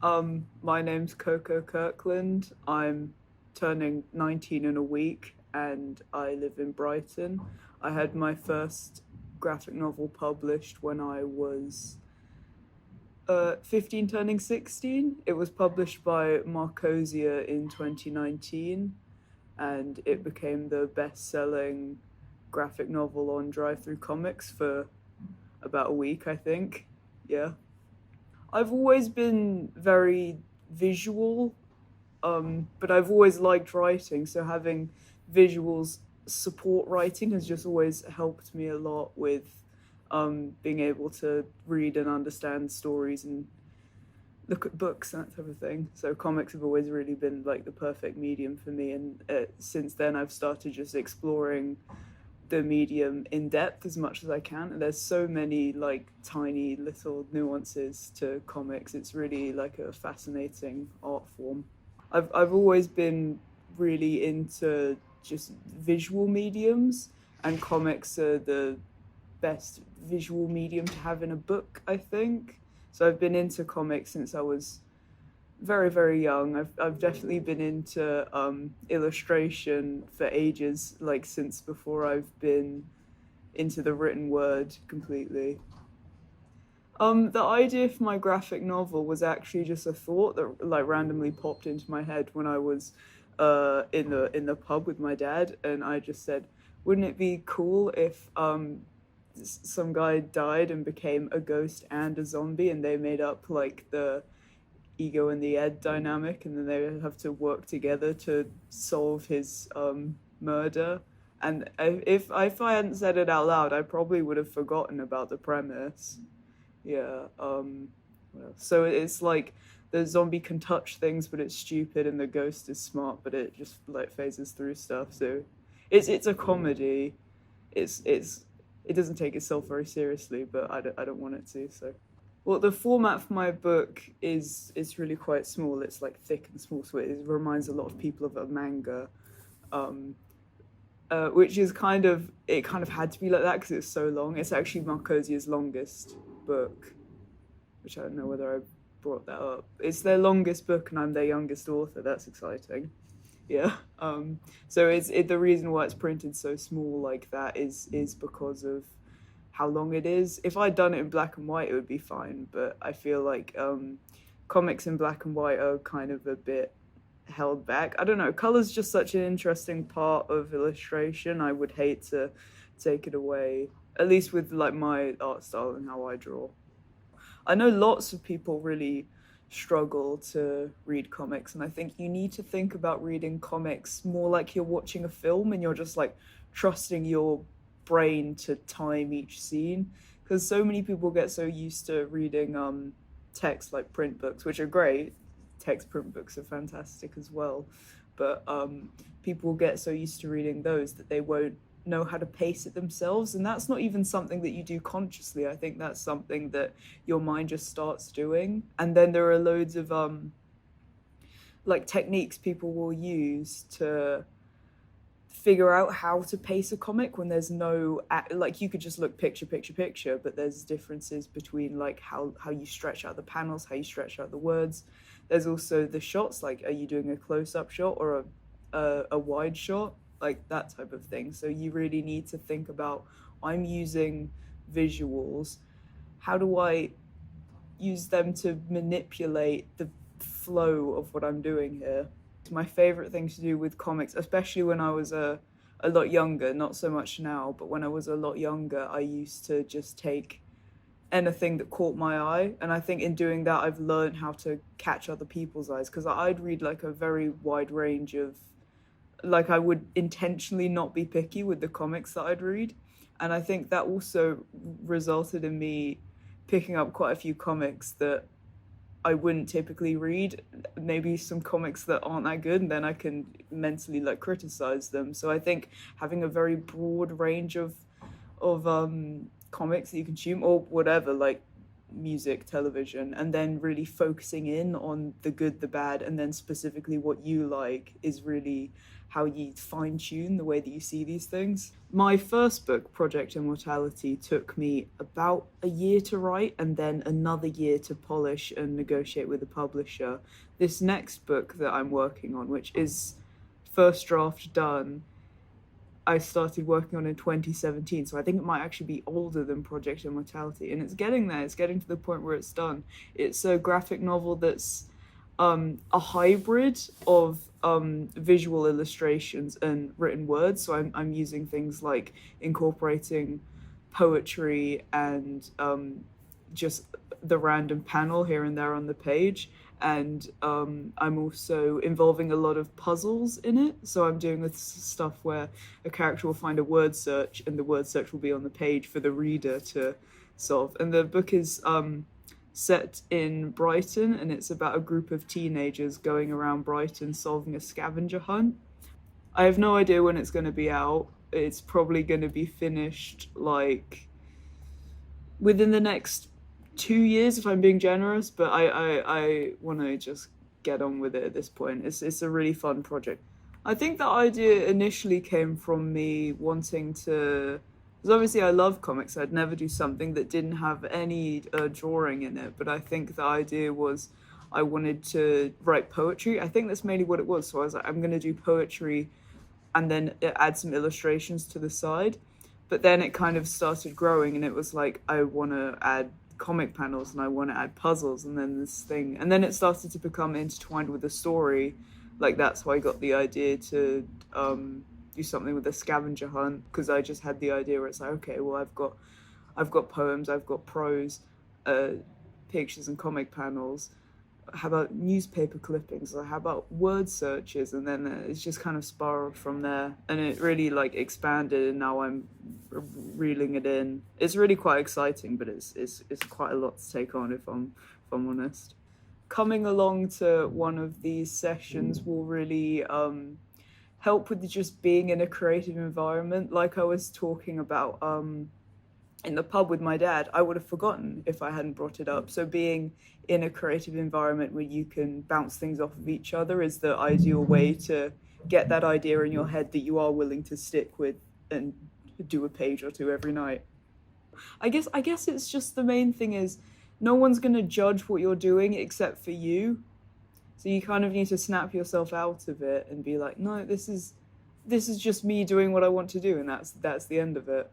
My name's Coco Kirkland. I'm turning 19 in a week and I live in Brighton. I had my first graphic novel published when I was 15 turning 16. It was published by Marcosia in 2019 and it became the best selling graphic novel on Drive Through Comics for about a week, I think. Yeah. I've always been very visual, but I've always liked writing, so having visuals support writing has just always helped me a lot with being able to read and understand stories and look at books and that type of thing. So comics have always really been like the perfect medium for me, and since then I've started just exploring the medium in depth as much as I can. And there's so many like tiny little nuances to comics. It's really like a fascinating art form. I've always been really into just visual mediums, and comics are the best visual medium to have in a book, I think. So I've been into comics since I was very very young. I've definitely been into illustration for ages, like since before I've been into the written word completely. The idea for my graphic novel was actually just a thought that like randomly popped into my head when I was in the pub with my dad, and I just said, wouldn't it be cool if some guy died and became a ghost and a zombie, and they made up like the ego and the ed dynamic, and then they would have to work together to solve his murder. And if I hadn't said it out loud, I probably would have forgotten about the premise. Yeah. So it's like the zombie can touch things, but it's stupid, and the ghost is smart, but it just like phases through stuff. So it's a comedy. It doesn't take itself very seriously, but I don't want it to. So. Well, the format for my book is it's really quite small. It's like thick and small, so it reminds a lot of people of a manga, um, which is kind of had to be like that because it's so long. It's actually Marcosia's longest book, which I don't know whether I brought that up. It's their longest book, and I'm their youngest author. That's exciting. Yeah. So the reason why it's printed so small like that is because of how long it is. If I'd done it in black and white, it would be fine. But I feel like comics in black and white are kind of a bit held back. I don't know. Color's just such an interesting part of illustration. I would hate to take it away, at least with like my art style and how I draw. I know lots of people really struggle to read comics, and I think you need to think about reading comics more like you're watching a film and you're just like trusting your brain to time each scene, because so many people get so used to reading text like print books, which are great. Text print books are fantastic as well, but people get so used to reading those that they won't know how to pace it themselves, and that's not even something that you do consciously. I think that's something that your mind just starts doing. And then there are loads of like techniques people will use to figure out how to pace a comic when there's no like you could just look picture, but there's differences between like how you stretch out the panels, how you stretch out the words. There's also the shots, like are you doing a close-up shot or a wide shot, like that type of thing. So you really need to think about, I'm using visuals, how do I use them to manipulate the flow of what I'm doing here. My favorite thing to do with comics, especially when I was a lot younger, not so much now, but when I was a lot younger, I used to just take anything that caught my eye. And I think in doing that, I've learned how to catch other people's eyes, because I'd read like a very wide range of, like I would intentionally not be picky with the comics that I'd read. And I think that also resulted in me picking up quite a few comics that I wouldn't typically read, maybe some comics that aren't that good, and then I can mentally like criticize them. So I think having a very broad range of comics that you consume or whatever, like music, television, and then really focusing in on the good, the bad, and then specifically what you like is really how you fine tune the way that you see these things. My first book, Project Immortality, took me about a year to write and then another year to polish and negotiate with the publisher. This next book that I'm working on, which is first draft done, I started working on in 2017, so I think it might actually be older than Project Immortality, and it's getting there. It's getting to the point where it's done. It's a graphic novel that's a hybrid of visual illustrations and written words. So I'm using things like incorporating poetry and just the random panel here and there on the page. And I'm also involving a lot of puzzles in it. So I'm doing this stuff where a character will find a word search and the word search will be on the page for the reader to solve. And the book is set in Brighton, and it's about a group of teenagers going around Brighton solving a scavenger hunt. I have no idea when it's going to be out. It's probably going to be finished like within the next 2 years if I'm being generous, but I want to just get on with it at this point. It's a really fun project. I think the idea initially came from me wanting to, because obviously I love comics. I'd never do something that didn't have any drawing in it, but I think the idea was I wanted to write poetry. I think that's mainly what it was. So I was like, I'm going to do poetry and then add some illustrations to the side. But then it kind of started growing, and it was like, I want to add comic panels and I want to add puzzles, and then this thing. And then it started to become intertwined with the story. Like, that's how I got the idea to do something with a scavenger hunt, because I just had the idea where it's like, okay, well, I've got poems, I've got prose, pictures and comic panels. How about newspaper clippings? Or how about word searches? And then it's just kind of spiraled from there, and it really like expanded, and now I'm reeling it in. It's really quite exciting, but it's quite a lot to take on if I'm honest. Coming along to one of these sessions will really help with just being in a creative environment. Like I was talking about in the pub with my dad, I would have forgotten if I hadn't brought it up. So being in a creative environment where you can bounce things off of each other is the ideal way to get that idea in your head that you are willing to stick with and do a page or two every night. I guess it's just, the main thing is no one's going to judge what you're doing except for you. So you kind of need to snap yourself out of it and be like, no, this is just me doing what I want to do, and that's the end of it.